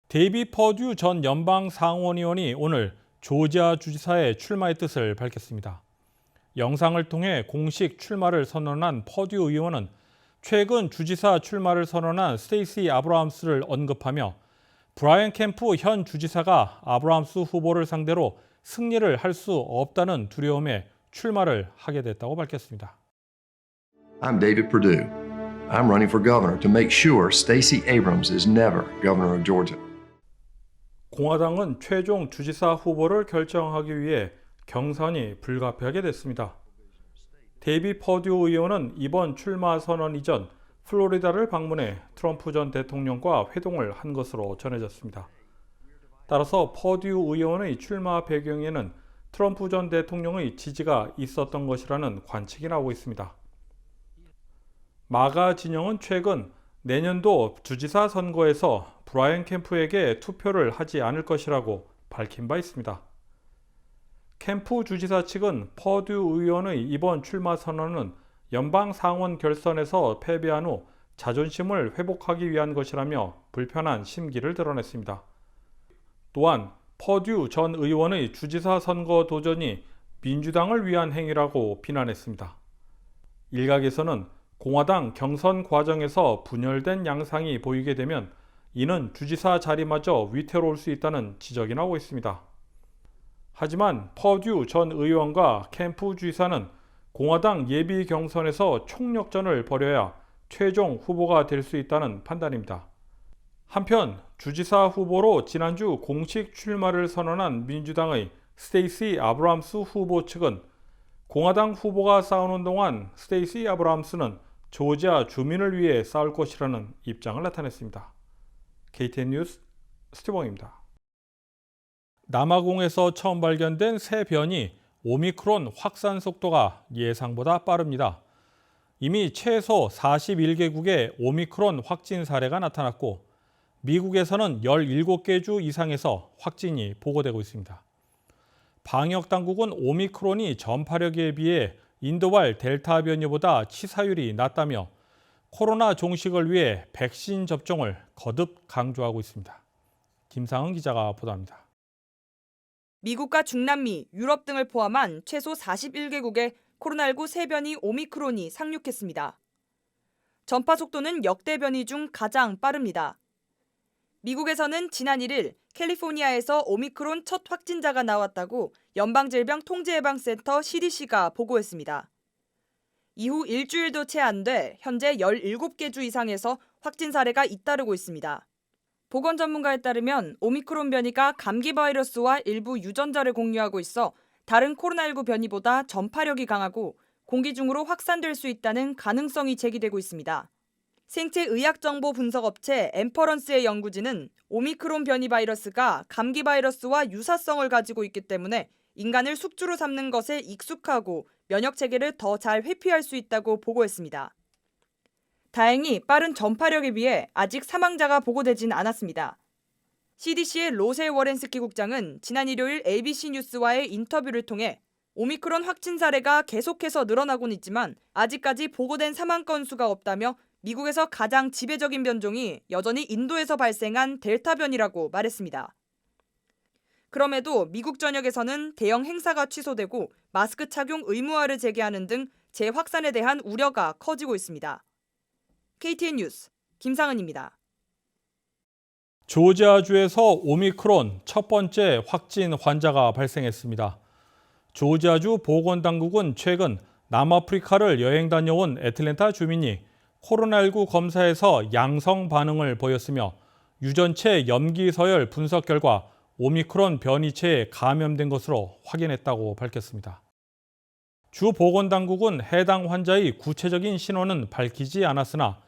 데이비 퍼듀 전 연방 상원의원이 오늘 조지아 주지사에 출마의 뜻을 밝혔습니다. 영상을 통해 공식 출마를 선언한 퍼듀 의원은 최근 주지사 출마를 선언한 스테이시 아브라함스를 언급하며 브라이언 캠프 현 주지사가 아브라함스 후보를 상대로 승리를 할 수 없다는 두려움에 출마를 하게 됐다고 밝혔습니다. I'm David Perdue. I'm running for governor to make sure Stacey Abrams is never governor of Georgia. 공화당은 최종 주지사 후보를 결정하기 위해 경선이 불가피하게 됐습니다. 데이비 퍼듀 의원은 이번 출마 선언 이전 플로리다를 방문해 트럼프 전 대통령과 회동을 한 것으로 전해졌습니다. 따라서 퍼듀 의원의 출마 배경에는 트럼프 전 대통령의 지지가 있었던 것이라는 관측이 나오고 있습니다. 마가 진영은 최근 내년도 주지사 선거에서 브라이언 캠프에게 투표를 하지 않을 것이라고 밝힌 바 있습니다. 캠프 주지사 측은 퍼듀 의원의 이번 출마 선언은 연방 상원 결선에서 패배한 후 자존심을 회복하기 위한 것이라며 불편한 심기를 드러냈습니다. 또한 퍼듀 전 의원의 주지사 선거 도전이 민주당을 위한 행위라고 비난했습니다. 일각에서는 공화당 경선 과정에서 분열된 양상이 보이게 되면 이는 주지사 자리마저 위태로울 수 있다는 지적이 나오고 있습니다. 하지만 퍼듀 전 의원과 캠프 주지사는 공화당 예비 경선에서 총력전을 벌여야 최종 후보가 될 수 있다는 판단입니다. 한편 주지사 후보로 지난주 공식 출마를 선언한 민주당의 스테이시 아브람스 후보 측은 공화당 후보가 싸우는 동안 스테이시 아브람스는 조지아 주민을 위해 싸울 것이라는 입장을 나타냈습니다. KTN 뉴스 스티븐입니다. 남아공에서 처음 발견된 새 변이 오미크론 확산 속도가 예상보다 빠릅니다. 이미 최소 41개국에 오미크론 확진 사례가 나타났고 미국에서는 17개 주 이상에서 확진이 보고되고 있습니다. 방역당국은 오미크론이 전파력에 비해 인도발 델타 변이보다 치사율이 낮다며 코로나 종식을 위해 백신 접종을 거듭 강조하고 있습니다. 김상은 기자가 보도합니다. 미국과 중남미, 유럽 등을 포함한 최소 41개국에 코로나19 새 변이 오미크론이 상륙했습니다. 전파 속도는 역대 변이 중 가장 빠릅니다. 미국에서는 지난 1일 캘리포니아에서 오미크론 첫 확진자가 나왔다고 연방질병통제예방센터 CDC가 보고했습니다. 이후 일주일도 채 안 돼 현재 17개 주 이상에서 확진 사례가 잇따르고 있습니다. 보건 전문가에 따르면 오미크론 변이가 감기 바이러스와 일부 유전자를 공유하고 있어 다른 코로나19 변이보다 전파력이 강하고 공기 중으로 확산될 수 있다는 가능성이 제기되고 있습니다. 생체의학정보 분석업체 엠퍼런스의 연구진은 오미크론 변이 바이러스가 감기 바이러스와 유사성을 가지고 있기 때문에 인간을 숙주로 삼는 것에 익숙하고 면역 체계를 더 잘 회피할 수 있다고 보고했습니다. 다행히 빠른 전파력에 비해 아직 사망자가 보고되진 않았습니다. CDC의 로세 워렌스키 국장은 지난 일요일 ABC 뉴스와의 인터뷰를 통해 오미크론 확진 사례가 계속해서 늘어나곤 있지만 아직까지 보고된 사망 건수가 없다며 미국에서 가장 지배적인 변종이 여전히 인도에서 발생한 델타 변이라고 말했습니다. 그럼에도 미국 전역에서는 대형 행사가 취소되고 마스크 착용 의무화를 재개하는 등 재확산에 대한 우려가 커지고 있습니다. KTN 뉴스 김상은입니다. 조지아주에서 오미크론 첫 번째 확진 환자가 발생했습니다. 조지아주 보건당국은 최근 남아프리카를 여행 다녀온 애틀랜타 주민이 코로나19 검사에서 양성 반응을 보였으며 유전체 염기 서열 분석 결과 오미크론 변이체에 감염된 것으로 확인했다고 밝혔습니다. 주 보건당국은 해당 환자의 구체적인 신원은 밝히지 않았으나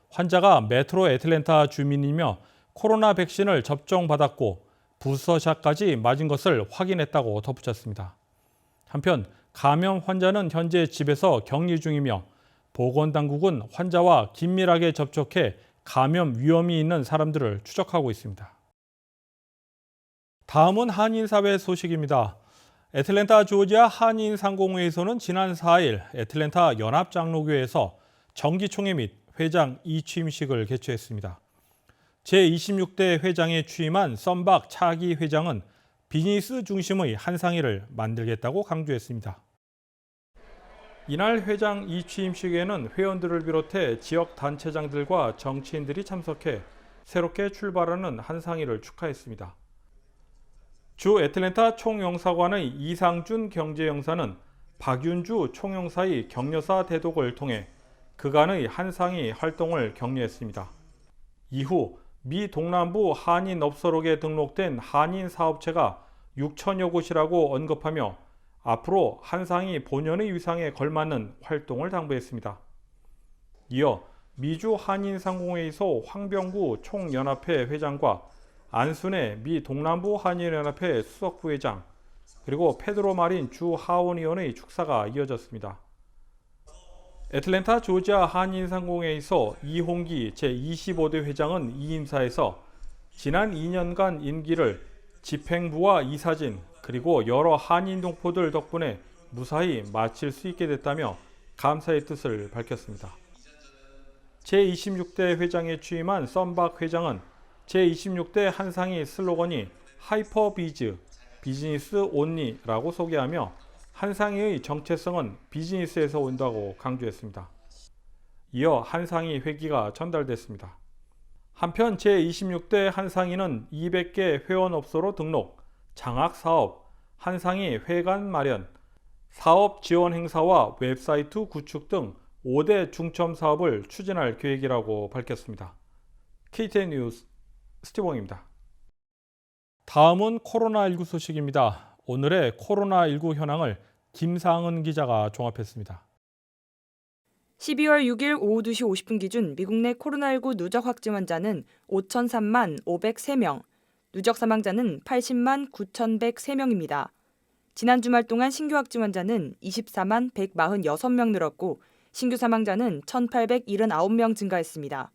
환자가 메트로 애틀랜타 주민이며 코로나 백신을 접종받았고 부스터샷까지 맞은 것을 확인했다고 덧붙였습니다. 한편 감염 환자는 현재 집에서 격리 중이며 보건당국은 환자와 긴밀하게 접촉해 감염 위험이 있는 사람들을 추적하고 있습니다. 다음은 한인사회 소식입니다. 애틀랜타 조지아 한인상공회에서는 지난 4일 애틀랜타 연합장로교회에서 정기총회 및 회장 이취임식을 개최했습니다. 제26대 회장에 취임한 썸박 차기 회장은 비즈니스 중심의 한상회를 만들겠다고 강조했습니다. 이날 회장 이취임식에는 회원들을 비롯해 지역 단체장들과 정치인들이 참석해 새롭게 출발하는 한상회를 축하했습니다. 주 애틀랜타 총영사관의 이상준 경제영사는 박윤주 총영사의 격려사 대독을 통해 그간의 한상회 활동을 격려했습니다. 이후 미 동남부 한인업소록에 등록된 한인 사업체가 6천여 곳이라고 언급하며 앞으로 한상이 본연의 위상에 걸맞는 활동을 당부했습니다. 이어 미주 한인상공회의소 황병구 총연합회 회장과 안순애 미 동남부 한인연합회 수석부회장 그리고 페드로 마린 주 하원의원의 축사가 이어졌습니다. 애틀랜타 조지아 한인상공회의소 이홍기 제25대 회장은 이 인사에서 지난 2년간 임기를 집행부와 이사진 그리고 여러 한인 동포들 덕분에 무사히 마칠 수 있게 됐다며 감사의 뜻을 밝혔습니다. 제26대 회장에 취임한 썸박 회장은 제26대 한상의 슬로건이 하이퍼비즈, 비즈니스 온리라고 소개하며 한상회의 정체성은 비즈니스에서 온다고 강조했습니다. 이어 한상회 회기가 전달됐습니다. 한편 제26대 한상회는 200개 회원업소로 등록, 장학사업, 한상회 회관 마련, 사업 지원 행사와 웹사이트 구축 등 5대 중점 사업을 추진할 계획이라고 밝혔습니다. KTN 뉴스 스티봉입니다. 다음은 코로나19 소식입니다. 오늘의 코로나19 현황을 김상은 기자가 종합했습니다. 12월 6일 오후 2시 50분 기준 미국 내 코로나19 누적 확진 환자는 5,003만 503명, 누적 사망자는 80만 9,103명입니다. 지난 주말 동안 신규 확진 환자는 24만 146명 늘었고 신규 사망자는 1,879명 증가했습니다.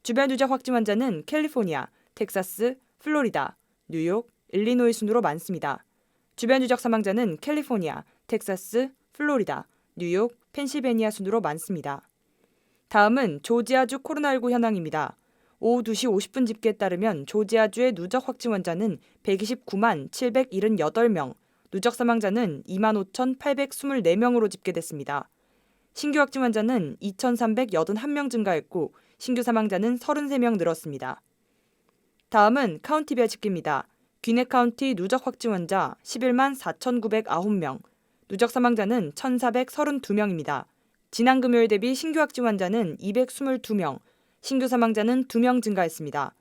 주변 누적 확진 환자는 캘리포니아, 텍사스, 플로리다, 뉴욕, 일리노이 순으로 많습니다. 주변 누적 사망자는 캘리포니아, 텍사스, 플로리다, 뉴욕, 펜실베니아 순으로 많습니다. 다음은 조지아주 코로나19 현황입니다. 오후 2시 50분 집계에 따르면 조지아주의 누적 확진 환자는 129만 778명, 누적 사망자는 25,824명으로 집계됐습니다. 신규 확진 환자는 2,381명 증가했고 신규 사망자는 33명 늘었습니다. 다음은 카운티별 집계입니다. 귀넷 카운티 누적 확진 환자 11만 4,909명, 누적 사망자는 1,432명입니다. 지난 금요일 대비 신규 확진 환자는 222명, 신규 사망자는 2명 증가했습니다.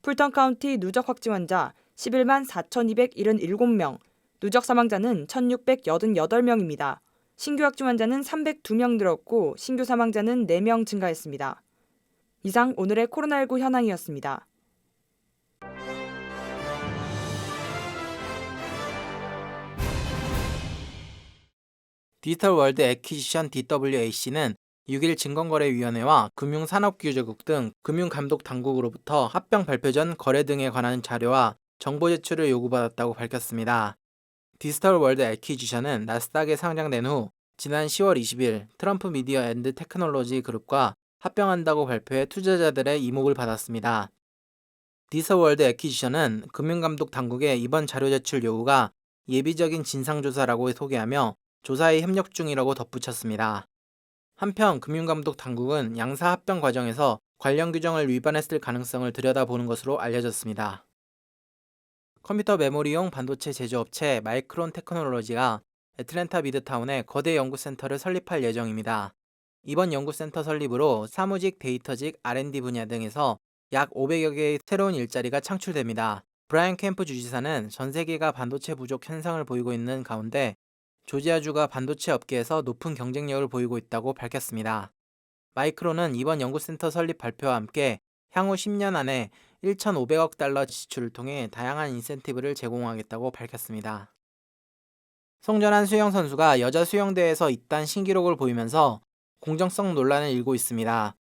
풀턴 카운티 누적 확진 환자 11만 4,277명, 누적 사망자는 1,688명입니다. 신규 확진 환자는 302명 늘었고 신규 사망자는 4명 증가했습니다. 이상 오늘의 코로나19 현황이었습니다. 디지털 월드 애퀴지션 DWAC는 6일 증권거래위원회와 금융산업규제국 등 금융감독당국으로부터 합병 발표 전 거래 등에 관한 자료와 정보 제출을 요구받았다고 밝혔습니다. 디지털 월드 애퀴지션은 나스닥에 상장된 후 지난 10월 20일 트럼프 미디어 앤드 테크놀로지 그룹과 합병한다고 발표해 투자자들의 이목을 받았습니다. 디지털 월드 애퀴지션은 금융감독 당국의 이번 자료 제출 요구가 예비적인 진상조사라고 소개하며 조사에 협력 중이라고 덧붙였습니다. 한편 금융감독 당국은 양사 합병 과정에서 관련 규정을 위반했을 가능성을 들여다보는 것으로 알려졌습니다. 컴퓨터 메모리용 반도체 제조업체 마이크론 테크놀로지가 애틀랜타 미드타운에 거대 연구센터를 설립할 예정입니다. 이번 연구센터 설립으로 사무직, 데이터직, R&D 분야 등에서 약 500여 개의 새로운 일자리가 창출됩니다. 브라이언 캠프 주지사는 전 세계가 반도체 부족 현상을 보이고 있는 가운데 조지아주가 반도체 업계에서 높은 경쟁력을 보이고 있다고 밝혔습니다. 마이크론은 이번 연구센터 설립 발표와 함께 향후 10년 안에 1,500억 달러 지출을 통해 다양한 인센티브를 제공하겠다고 밝혔습니다. 송전한 수영 선수가 여자 수영대회에서 잇단 신기록을 보이면서 공정성 논란을 일고 있습니다.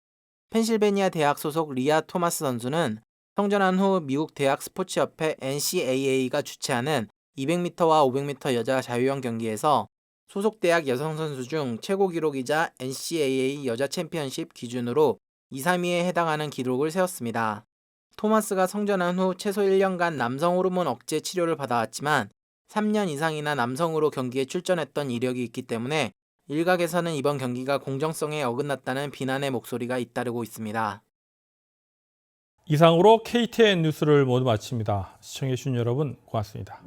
펜실베니아 대학 소속 리아 토마스 선수는 성전한 후 미국 대학 스포츠협회 NCAA가 주최하는 200m와 500m 여자 자유형 경기에서 소속 대학 여성 선수 중 최고 기록이자 NCAA 여자 챔피언십 기준으로 2, 3위에 해당하는 기록을 세웠습니다. 토마스가 성전한 후 최소 1년간 남성 호르몬 억제 치료를 받아왔지만 3년 이상이나 남성으로 경기에 출전했던 이력이 있기 때문에 일각에서는 이번 경기가 공정성에 어긋났다는 비난의 목소리가 잇따르고 있습니다. 이상으로 KTN 뉴스를 모두 마칩니다. 시청해주신 여러분 고맙습니다.